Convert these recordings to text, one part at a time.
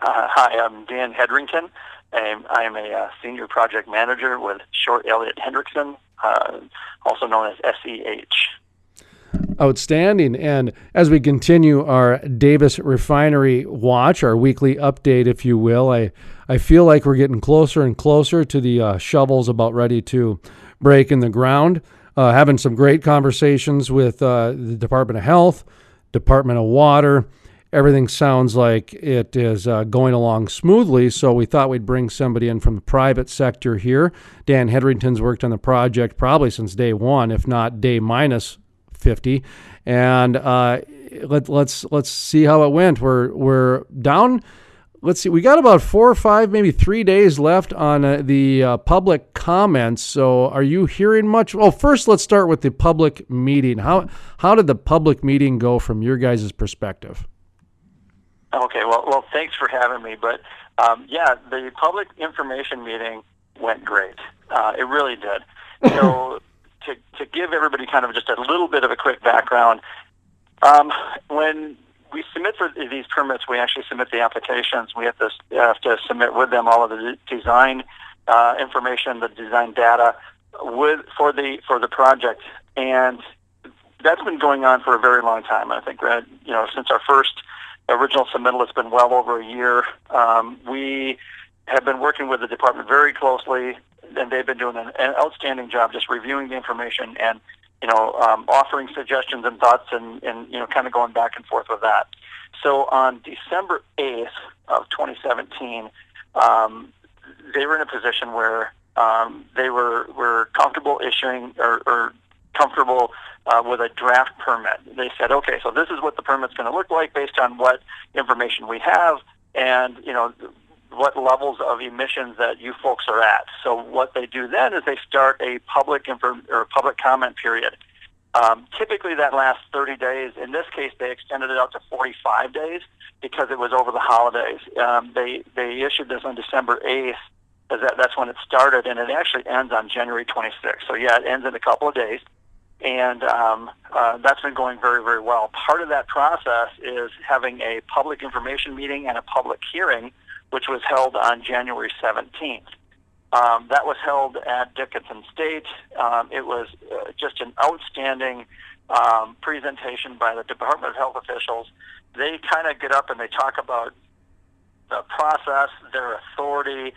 Hi, I'm Dan Hedrington. I'm a senior project manager with Short Elliott Hedrington, also known as SEH. Outstanding. And as we continue our Davis Refinery watch, our weekly update, if you will, I feel like we're getting closer and closer to the shovels about ready to break in the ground. Having some great conversations with the Department of Health, Department of Water. Everything sounds like it is going along smoothly, so we thought we'd bring somebody in from the private sector here. Dan Hedrington's worked on the project probably since day one, if not day minus 50. And let's see how it went. We're down. Let's see. We got about 4 or 5, maybe 3 days left on the public comments. So, are you hearing much? Well, first, let's start with the public meeting. How did the public meeting go from your guys' perspective? Okay, well, thanks for having me. But the public information meeting went great. It really did. So to give everybody kind of just a little bit of a quick background, when we submit for these permits, we actually submit the applications. We have to submit with them all of the design information, the design data for the project, and that's been going on for a very long time. I think that since our first original submittal, it's been well over a year. We have been working with the department very closely, and they've been doing an outstanding job just reviewing the information and offering suggestions and thoughts and kind of going back and forth with that. So on December 8th of 2017, they were in a position where they were comfortable issuing or comfortable with a draft permit. They said, okay, so this is what the permit's going to look like based on what information we have and, what levels of emissions that you folks are at. So what they do then is they start a public comment period. Typically that lasts 30 days. In this case, they extended it out to 45 days because it was over the holidays. They issued this on December 8th. That's when it started, and it actually ends on January 26th. So yeah, it ends in a couple of days. And that's been going very, very well. Part of that process is having a public information meeting and a public hearing, which was held on January 17th. That was held at Dickinson State. It was just an outstanding presentation by the Department of Health officials. They kind of get up and they talk about the process, their authority,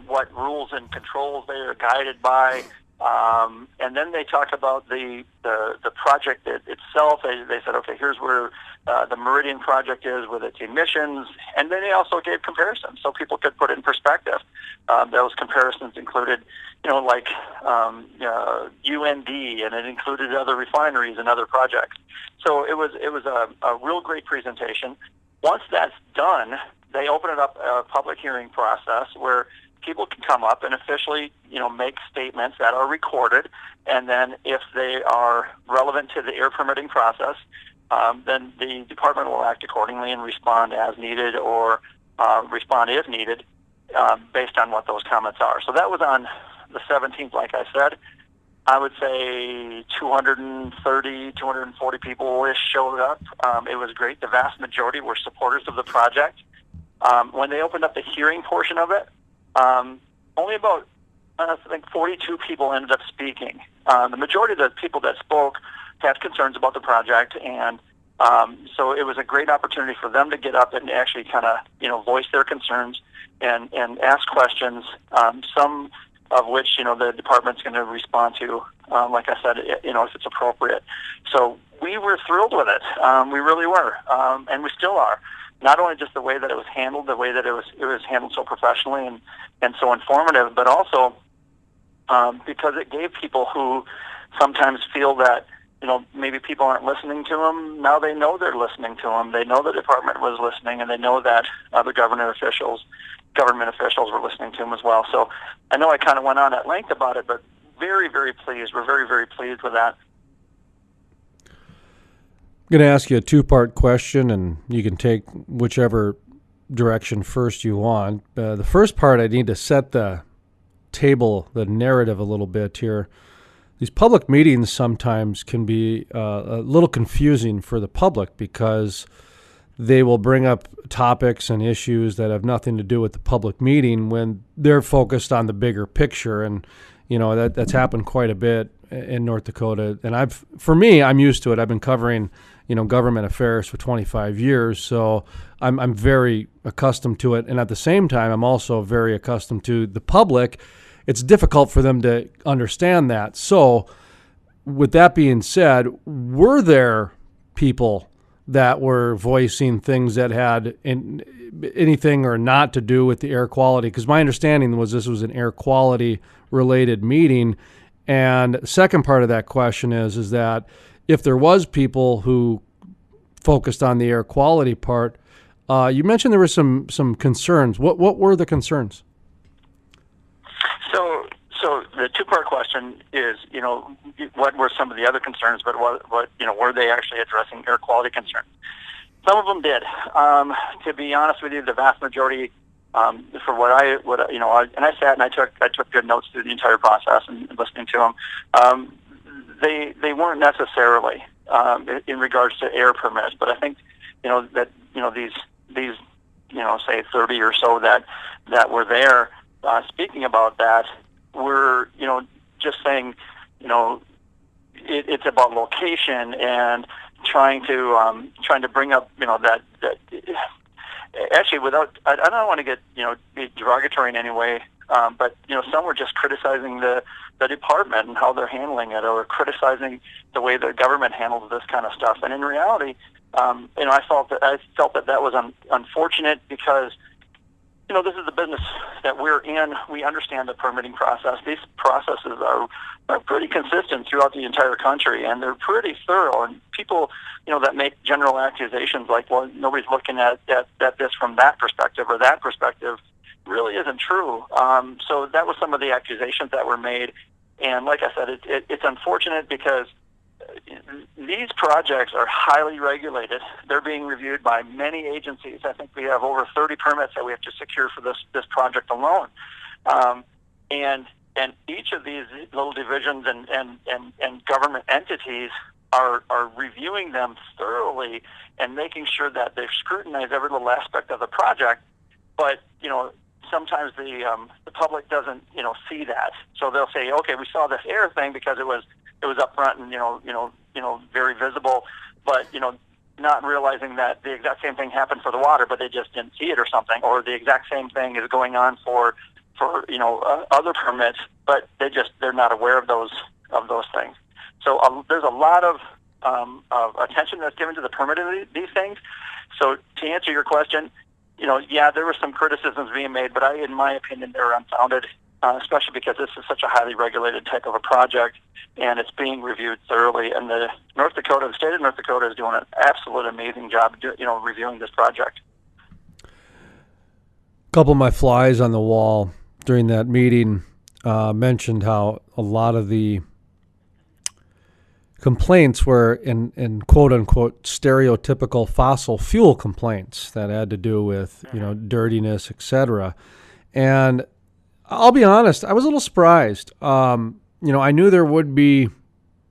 what rules and controls they are guided by. And then they talk about the project itself. They said, okay, here's where the Meridian project is with its emissions. And then they also gave comparisons so people could put it in perspective. Those comparisons included, UND, and it included other refineries and other projects. So it was a real great presentation. Once that's done, they open it up a public hearing process where people can come up and officially, make statements that are recorded, and then if they are relevant to the air permitting process, then the department will act accordingly and respond as needed or respond if needed based on what those comments are. So that was on the 17th, like I said. I would say 230, 240 people-ish showed up. It was great. The vast majority were supporters of the project. When they opened up the hearing portion of it, only about, I think, 42 people ended up speaking. The majority of the people that spoke had concerns about the project, and so it was a great opportunity for them to get up and actually kind of, voice their concerns and ask questions, some of which, the department's going to respond to, like I said, if it's appropriate. So we were thrilled with it. We really were, and we still are. Not only just the way that it was handled, the way that it was handled so professionally and so informative, but also because it gave people who sometimes feel that, maybe people aren't listening to them. Now they know they're listening to them. They know the department was listening, and they know that other government officials were listening to them as well. So I know I kind of went on at length about it, but very, very pleased. We're very, very pleased with that. I'm going to ask you a two-part question, and you can take whichever direction first you want. The first part, I need to set the table, the narrative a little bit here. These public meetings sometimes can be a little confusing for the public because they will bring up topics and issues that have nothing to do with the public meeting when they're focused on the bigger picture. And, that's happened quite a bit in North Dakota. And for me, I'm used to it. I've been covering, government affairs for 25 years. So I'm very accustomed to it. And at the same time, I'm also very accustomed to the public. It's difficult for them to understand that. So with that being said, were there people that were voicing things that had anything or not to do with the air quality? Because my understanding was this was an air quality related meeting. And the second part of that question is that if there was people who focused on the air quality part, you mentioned there were some concerns. What were the concerns? So the two-part question is, what were some of the other concerns, but what were they actually addressing air quality concerns? Some of them did. To be honest with you, the vast majority, for and I sat and I took good notes through the entire process and listening to them. They weren't necessarily in regards to air permits, but I think these say 30 or so that were there speaking about that were just saying it's about location and trying to bring up that actually I don't want to get be derogatory in any way, but some were just criticizing the department and how they're handling it, or criticizing the way the government handles this kind of stuff. And in reality, I felt that was unfortunate because this is the business that we're in. We understand the permitting process. These processes are pretty consistent throughout the entire country, and they're pretty thorough. And people, that make general accusations like, well, nobody's looking at this from that perspective or that perspective, really isn't true. So that was some of the accusations that were made. And like I said, it's unfortunate because these projects are highly regulated. They're being reviewed by many agencies. I think we have over 30 permits that we have to secure for this project alone. And each of these little divisions and government entities are reviewing them thoroughly and making sure that they've scrutinized every little aspect of the project. But sometimes the public doesn't see that. So they'll say, okay, we saw this air thing because it was up front and very visible, but not realizing that the exact same thing happened for the water, but they just didn't see it or something, or the exact same thing is going on for other permits, but they're not aware of those things. So there's a lot of attention that's given to the permit of these things. So to answer your question, there were some criticisms being made, but in my opinion, they're unfounded, especially because this is such a highly regulated type of a project, and it's being reviewed thoroughly. And the state of North Dakota is doing an absolute amazing job, reviewing this project. A couple of my flies on the wall during that meeting mentioned how a lot of the complaints were in quote unquote stereotypical fossil fuel complaints that had to do with dirtiness, etc. And I'll be honest, I was a little surprised. I knew there would be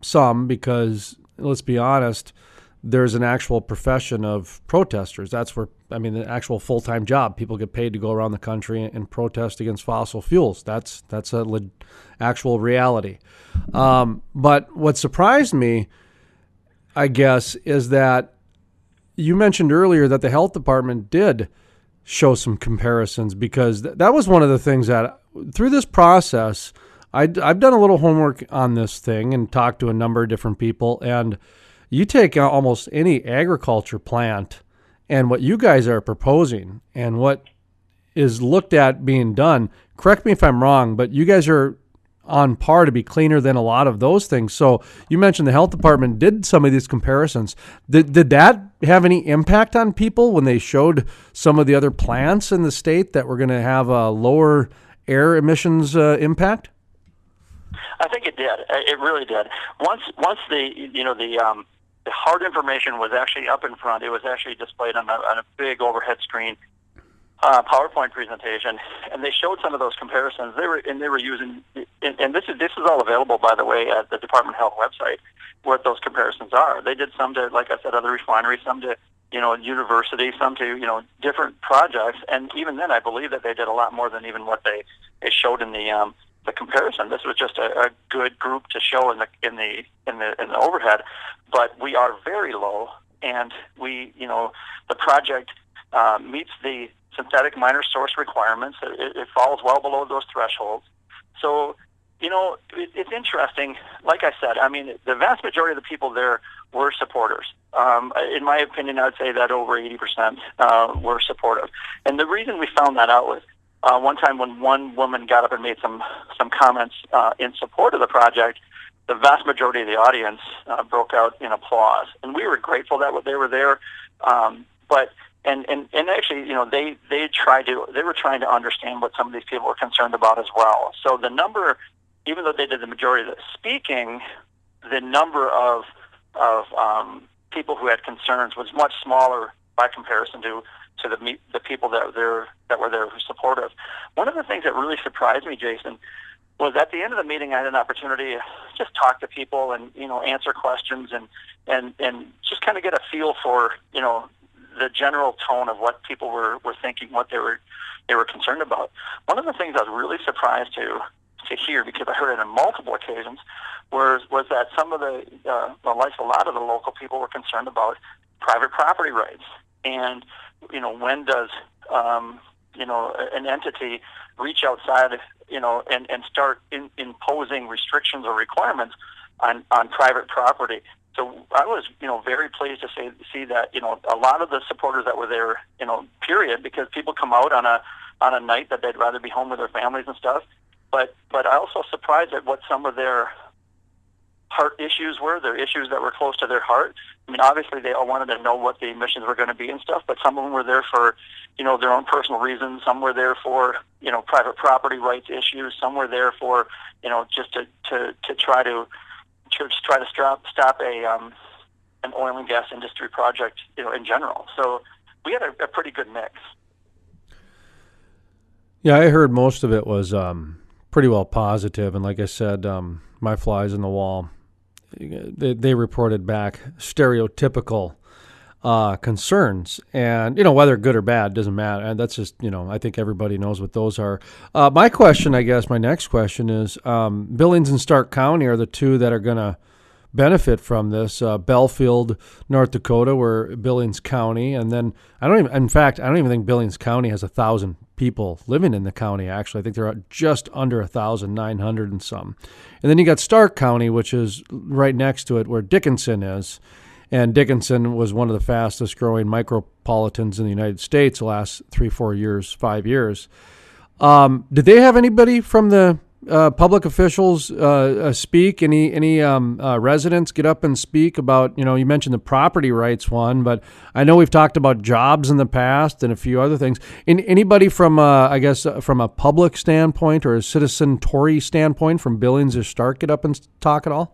some because, let's be honest, there's an actual profession of protesters. That's where, the actual full-time job. People get paid to go around the country and protest against fossil fuels. That's actual reality. But what surprised me, I guess, is that you mentioned earlier that the health department did show some comparisons, because that was one of the things that through this process, I've done a little homework on this thing and talked to a number of different people. And you take almost any agriculture plant and what you guys are proposing and what is looked at being done, correct me if I'm wrong, but you guys are on par to be cleaner than a lot of those things. So you mentioned the health department did some of these comparisons. Did that have any impact on people when they showed some of the other plants in the state that were going to have a lower air emissions impact? I think it did. It really did. Once the hard information was actually up in front, it was actually displayed on a big overhead screen PowerPoint presentation, and they showed some of those comparisons. They were using, and this is all available, by the way, at the Department of Health website, what those comparisons are. They did some to, like I said, other refineries, some to universities, some to, different projects. And even then, I believe that they did a lot more than even what they showed in the comparison. This was just a good group to show in the overhead, but we are very low, and the project meets the synthetic minor source requirements. It falls well below those thresholds. So, it's interesting. Like I said, I mean, the vast majority of the people there were supporters. In my opinion, I would say that over 80% were supportive. And the reason we found that out was one time when one woman got up and made some comments in support of the project, the vast majority of the audience broke out in applause. And we were grateful that they were there. But actually, they were trying to understand what some of these people were concerned about as well. So the number, even though they did the majority of the speaking, the number of people who had concerns was much smaller by comparison to the people that were there who supportive. One of the things that really surprised me, Jason, was at the end of the meeting, I had an opportunity to just talk to people and answer questions and just kind of get a feel for the general tone of what people were thinking, what they were concerned about. One of the things I was really surprised to hear, because I heard it on multiple occasions, was that some of like a lot of the local people were concerned about private property rights. And, when does, an entity reach outside, and start imposing restrictions or requirements on private property. So I was, very pleased to see that, a lot of the supporters that were there, period, because people come out on a night that they'd rather be home with their families and stuff. But I also surprised at what some of their heart issues were, their issues that were close to their heart. I mean, obviously they all wanted to know what the emissions were going to be and stuff, but some of them were there for, their own personal reasons. Some were there for, private property rights issues. Some were there for, just to try to stop an oil and gas industry project, in general. So we had a pretty good mix. Yeah, I heard most of it was pretty well positive, and like I said, my flies in the wall, they reported back stereotypical concerns, and whether good or bad doesn't matter, and that's just I think everybody knows what those are. My next question is, Billings and Stark County are the two that are going to benefit from this. Belfield, North Dakota, or Billings County, and then I don't even think Billings County has 1,000 people living in the county. Actually, I think they're just under 1,900 and some. And then you got Stark County, which is right next to it, where Dickinson is. And Dickinson was one of the fastest growing micropolitans in the United States the last 5 years. Did they have anybody from the public officials speak? Any residents get up and speak about, you mentioned the property rights one, but I know we've talked about jobs in the past and a few other things. Anybody from, from a public standpoint or a citizen Tory standpoint from Billings or Stark get up and talk at all?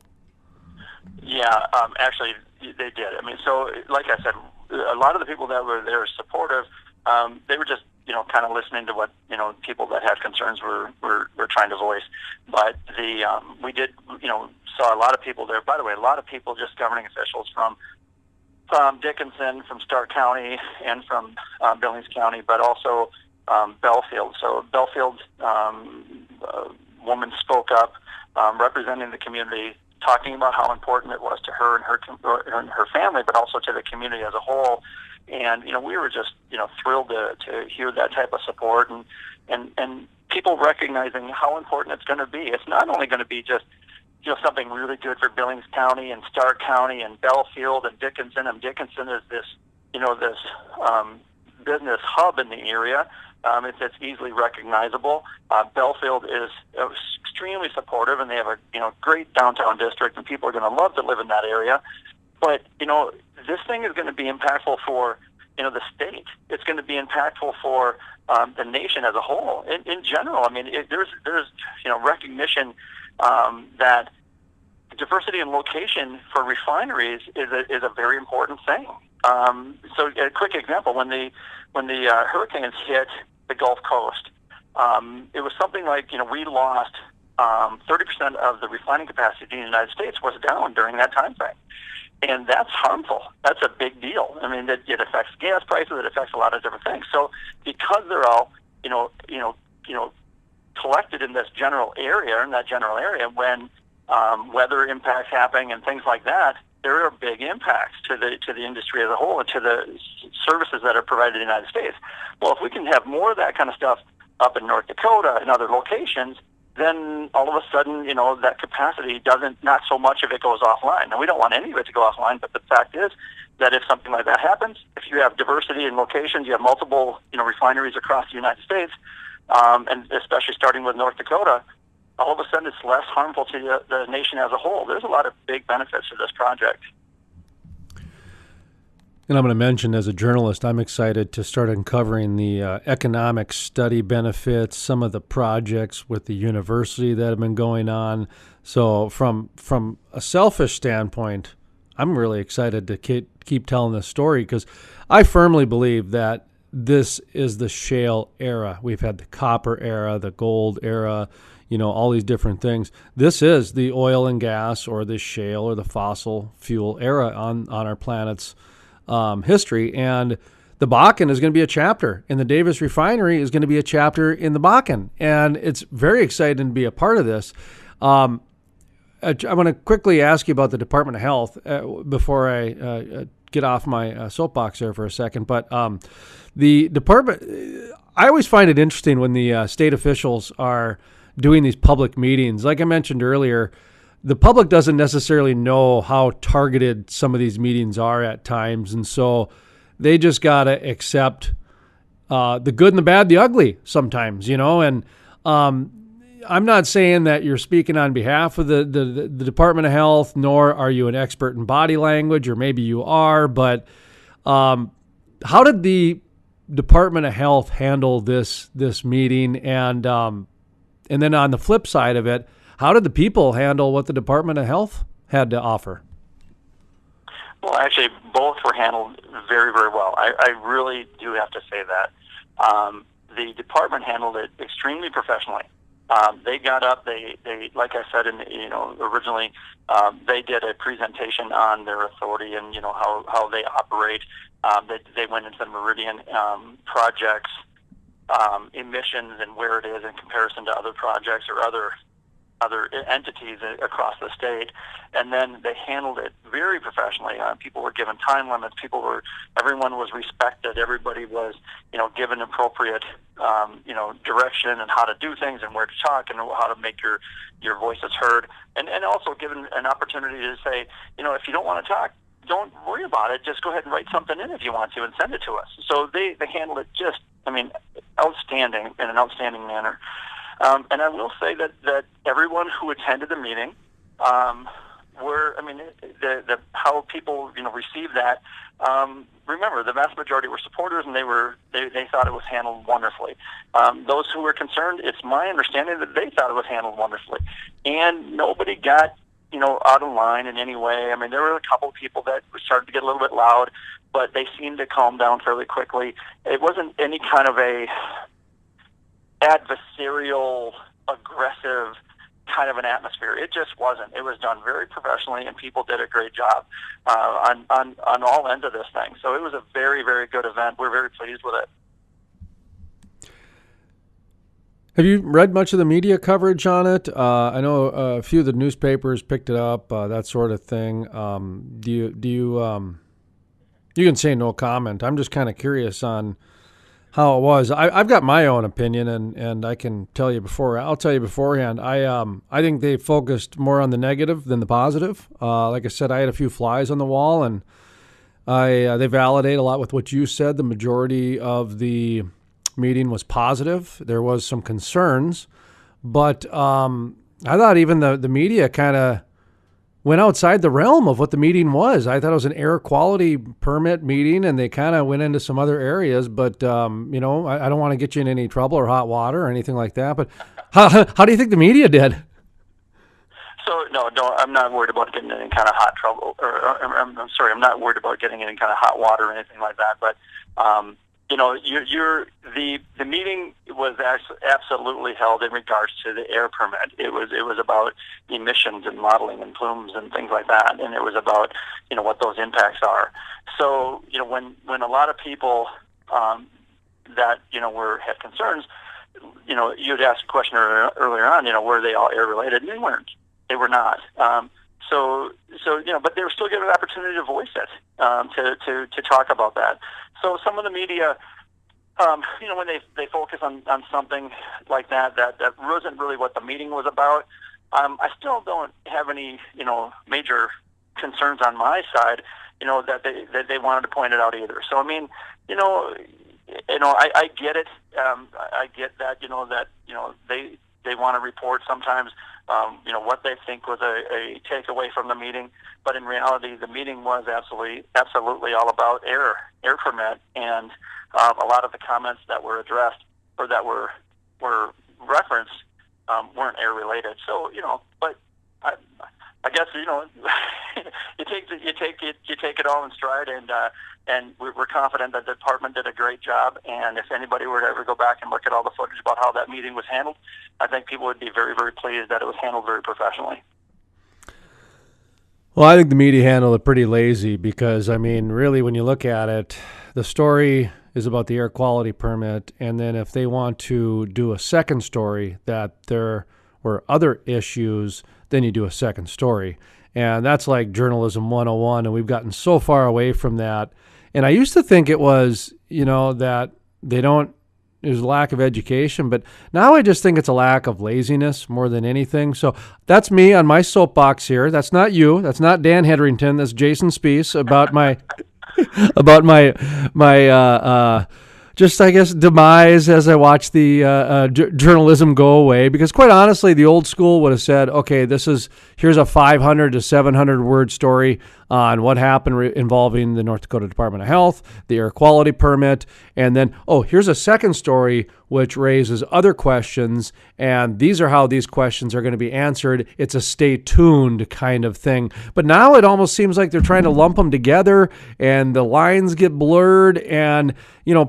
Yeah, actually, they did. I mean, so like I said, a lot of the people that were there supportive, they were just, kind of listening to what, people that had concerns were trying to voice. But we did, saw a lot of people there. By the way, a lot of people, just governing officials from Dickinson, from Stark County, and from Billings County, but also Belfield. So Belfield woman spoke up, representing the community, talking about how important it was to her and her family, but also to the community as a whole. And we were just thrilled to hear that type of support and people recognizing how important it's going to be. It's not only going to be just something really good for Billings County and Stark County and Belfield and Dickinson. And Dickinson is this business hub in the area. It's easily recognizable. Belfield is extremely supportive, and they have a great downtown district, and people are going to love to live in that area. But this thing is going to be impactful for the state. It's going to be impactful for the nation as a whole. In general, I mean, there's recognition that diversity in location for refineries is a very important thing. So a quick example: when the hurricanes hit the Gulf Coast, it was something like we lost 30% of the refining capacity in the United States was down during that time frame. And that's harmful. That's a big deal. I mean, it affects gas prices. It affects a lot of different things. So because they're all, collected in this general area, when weather impacts happen and things like that, there are big impacts to the industry as a whole and to the services that are provided in the United States. Well, if we can have more of that kind of stuff up in North Dakota and other locations, then all of a sudden, that capacity not so much of it goes offline. Now, we don't want any of it to go offline, but the fact is that if something like that happens, if you have diversity in locations, you have multiple, refineries across the United States, and especially starting with North Dakota, all of a sudden it's less harmful to the nation as a whole. There's a lot of big benefits to this project. And I'm going to mention, as a journalist, I'm excited to start uncovering the economic study benefits, some of the projects with the university that have been going on. So from a selfish standpoint, I'm really excited to keep telling this story, because I firmly believe that this is the shale era. We've had the copper era, the gold era, all these different things. This is the oil and gas, or the shale or the fossil fuel era on our planet's history. And the Bakken is going to be a chapter, and the Davis Refinery is going to be a chapter in the Bakken. And it's very exciting to be a part of this. I want to quickly ask you about the Department of Health before I get off my soapbox there for a second. But the department, I always find it interesting when the state officials are doing these public meetings. Like I mentioned earlier, the public doesn't necessarily know how targeted some of these meetings are at times. And so they just got to accept the good and the bad, the ugly sometimes, and I'm not saying that you're speaking on behalf of the Department of Health, nor are you an expert in body language, or maybe you are, but how did the Department of Health handle this meeting? And then on the flip side of it, how did the people handle what the Department of Health had to offer? Well, actually, both were handled very, very well. I really do have to say that. The department handled it extremely professionally. They got up. They like I said, originally, they did a presentation on their authority and how they operate. They went into the Meridian projects, emissions, and where it is in comparison to other projects or other entities across the state, and then they handled it very professionally. People were given time limits. Everyone was respected. Everybody was, given appropriate, direction and how to do things and where to talk and how to make your voices heard, and also given an opportunity to say, if you don't want to talk, don't worry about it. Just go ahead and write something in if you want to and send it to us. So they handled it outstanding, in an outstanding manner. And I will say that everyone who attended the meeting, how people received that. Remember, the vast majority were supporters, and they thought it was handled wonderfully. Those who were concerned, it's my understanding that they thought it was handled wonderfully, and nobody got out of line in any way. I mean, there were a couple of people that started to get a little bit loud, but they seemed to calm down fairly quickly. It wasn't any kind of a adversarial, aggressive kind of an atmosphere. It just wasn't. It was done very professionally, and people did a great job on all ends of this thing. So it was a very, very good event. We're very pleased with it. Have you read much of the media coverage on it? I know a few of the newspapers picked it up, that sort of thing. Do you? You can say no comment. I'm just kind of curious on how it was. I've got my own opinion, and I can tell you I'll tell you beforehand. I think they focused more on the negative than the positive. Like I said, I had a few flies on the wall, and they validate a lot with what you said. The majority of the meeting was positive. There was some concerns, but I thought even the media kind of went outside the realm of what the meeting was. I thought it was an air quality permit meeting, and they kind of went into some other areas. But, I don't want to get you in any trouble or hot water or anything like that. But how do you think the media did? So, no, I'm not worried about getting in any kind of hot trouble. I'm sorry, I'm not worried about getting in any kind of hot water or anything like that. But, the meeting was absolutely held in regards to the air permit. It was about emissions and modeling and plumes and things like that, and it was about what those impacts are. So when a lot of people that had concerns, you'd asked a question earlier on, were they all air related? And they weren't. They were not. But they were still given an opportunity to voice it, to talk about that. So some of the media, when they focus on something like that wasn't really what the meeting was about. I still don't have any, major concerns on my side, that they wanted to point it out either. So I mean, I get it. I get that, they want to report sometimes, what they think was a takeaway from the meeting. But in reality, the meeting was absolutely all about air permit, and a lot of the comments that were addressed or that were referenced weren't air related. So but I guess you take it all in stride, and we're confident that the department did a great job. And if anybody were to ever go back and look at all the footage about how that meeting was handled, I think people would be very, very pleased that it was handled very professionally. Well, I think the media handled it pretty lazy because, I mean, really, when you look at it, the story is about the air quality permit, and then if they want to do a second story that there were other issues, then you do a second story. And that's like journalism 101, and we've gotten so far away from that. And I used to think it was, that there's a lack of education, but now I just think it's a lack of laziness more than anything. So that's me on my soapbox here. That's not you. That's not Dan Hedrington. That's Jason Spees about my just, I guess, demise as I watch the journalism go away. Because quite honestly, the old school would have said, okay, here's a 500 to 700 word story on what happened involving the North Dakota Department of Health, the air quality permit, and then, here's a second story which raises other questions, and these are how these questions are going to be answered. It's a stay tuned kind of thing. But now it almost seems like they're trying to lump them together, and the lines get blurred, and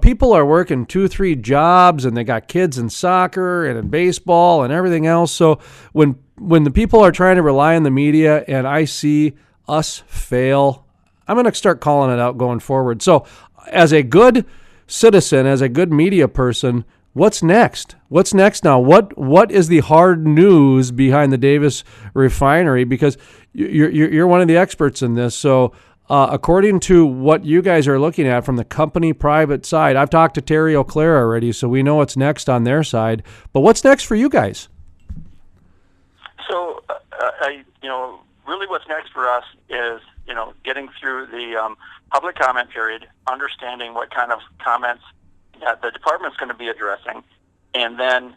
people are working 2-3 jobs, and they got kids in soccer and in baseball and everything else. So when the people are trying to rely on the media and I see us fail, I'm going to start calling it out going forward. So as a good citizen, as a good media person, what's next? What's next now? What is the hard news behind the Davis Refinery? Because you're one of the experts in this. So according to what you guys are looking at from the company private side, I've talked to Terry O'Clair already, so we know what's next on their side. But what's next for you guys? So, really what's next for us is, getting through the public comment period, understanding what kind of comments that the department's going to be addressing, and then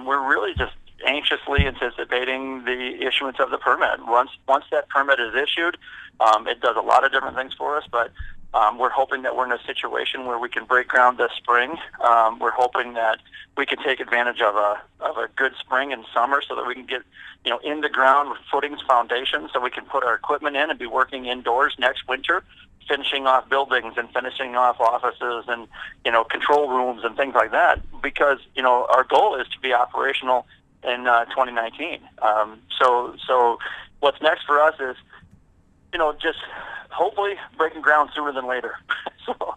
we're really just anxiously anticipating the issuance of the permit. Once that permit is issued, it does a lot of different things for us, but we're hoping that we're in a situation where we can break ground this spring. We're hoping that we can take advantage of a good spring and summer so that we can get in the ground with footings, foundations, so we can put our equipment in and be working indoors next winter, finishing off buildings and finishing off offices and control rooms and things like that, because our goal is to be operational in 2019. So what's next for us is just hopefully breaking ground sooner than later. So